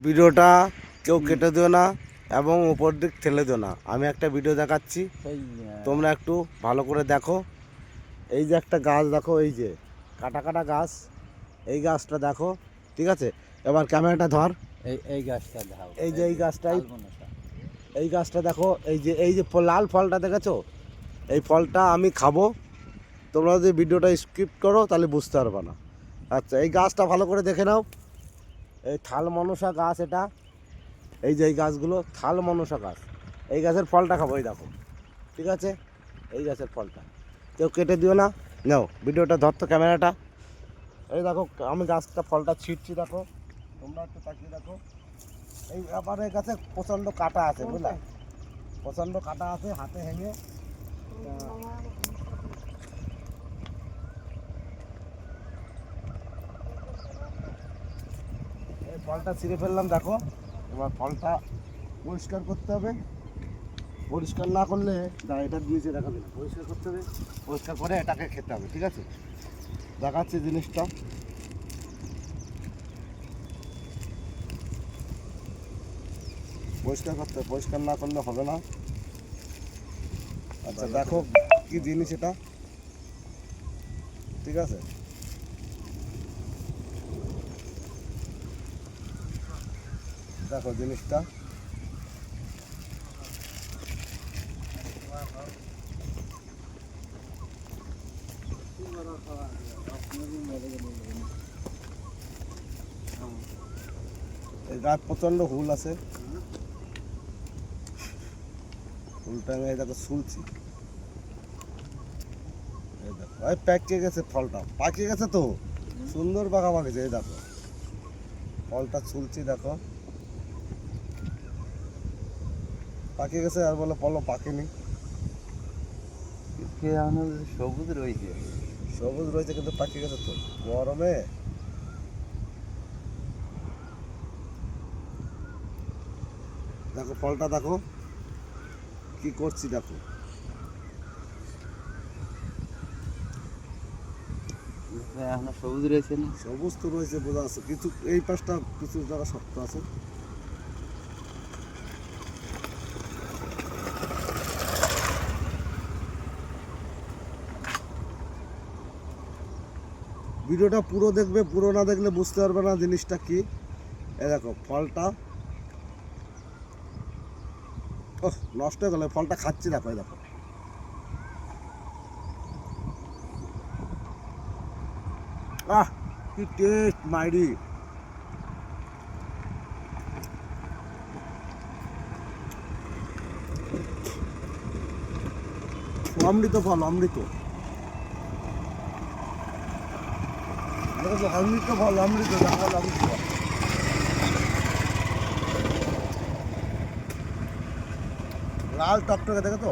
ভিডিওটা কেউ কেটে দিও না এবং উপর দিক ঠেলে দিও না। আমি একটা ভিডিও দেখাচ্ছি, তোমরা একটু ভালো করে দেখো। এই যে একটা গাছ দেখো, এই যে কাটা কাটা গাছ, এই গাছটা দেখো, ঠিক আছে? এবার ক্যামেরাটা ধর, এই গাছটা দাও, এই যে এই গাছটাই, এই গাছটা দেখো, এই যে লাল ফলটা দেখেছো, এই ফলটা আমি খাবো। তোমরা যদি ভিডিওটা স্কিপ করো তাহলে বুঝতে পারবে না। আচ্ছা, এই গাছটা ভালো করে দেখে নাও। এই থাল মনসা গাছ এটা, এই যে এই গাছগুলো থাল মনসা গাছ। এই গাছের ফলটা খাবো, এই দেখো, ঠিক আছে? এই গাছের ফলটা কেউ কেটে দিও না। নাও ভিডিওটা ধরতো ক্যামেরাটা, এই দেখো আমি গাছটা ফলটা ছিঁড়ছি, দেখো তোমরা একটু তাকিয়ে দেখো। এই আবার এই গাছে প্রচণ্ড কাটা আছে, বুঝলা? প্রচণ্ড কাটা আছে, হাতে হেঙে এই ফলটা ছিঁড়ে ফেললাম, দেখো। এবার ফলটা পরিষ্কার করতে হবে। পরিষ্কার না করলে এটা দিয়েছে দেখাবে না, পরিষ্কার করতে হবে। পরিষ্কার করে এটাকে খেতে হবে, ঠিক আছে? দেখাচ্ছি জিনিসটা। পরিষ্কার করতে হবে, পরিষ্কার না করলে হবে না। আচ্ছা দেখো কি জিনিস এটা, ঠিক আছে? দেখো জিনিসটা, এই গাছ প্রচণ্ড হুল আছে, হুলটা আমি এই দেখো শুলছি, এই দেখো এই পেকে গেছে, ফলটা পাকে গেছে তো, সুন্দর পাকা পাকেছে। এই দেখো ফলটা ছুলছি, দেখো পাকে গেছে। আর বলে ফল পাকেনি, সবুজ রয়েছে, সবুজ রয়েছে কিন্তু পাকে গেছে তো গরমে। দেখো ফলটা দেখো কি করছি, দেখো এখনো সবুজ রয়েছে না? সবুজ তো রয়েছে, বোঝা আছে কিছু, এই পাশটা কিছু জায়গা শক্ত আছে। ভিডিওটা পুরো দেখবে, পুরো না দেখলে বুঝতে পারবে না জিনিসটা কি। এই দেখো ফলটা নষ্ট হয়ে গেল, ফলটা খাচ্ছি, দেখো এই দেখো। আহ কি টেস্ট মাইরি, অমৃত ফল, অমৃত, দেখো অমৃত ফল, অমৃত, দেখো অমৃত ফল। লাল টকটকে, দেখো তো।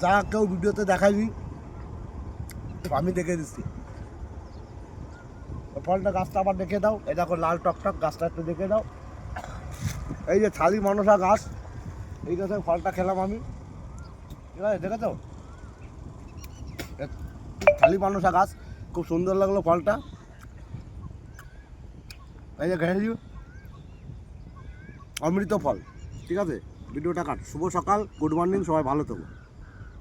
যা কেউ ভিডিওতে দেখাবি, আমি দেখে দিচ্ছি। ফলটা গাছটা আবার দেখে দাও, এই দেখো লাল টকটক, গাছটা একটু দেখে দাও। এই যে থালি মনসা গাছ, এই গাছের ফলটা খেলাম আমি, ঠিক আছে? দেখেছো থালি মনসা গাছ, খুব সুন্দর লাগলো ফলটা। এই যে ঘেরে অমৃত ফল, ঠিক আছে? ভিডিওটা কাট। শুভ সকাল, গুড মর্নিং, সবাই ভালো থেকো।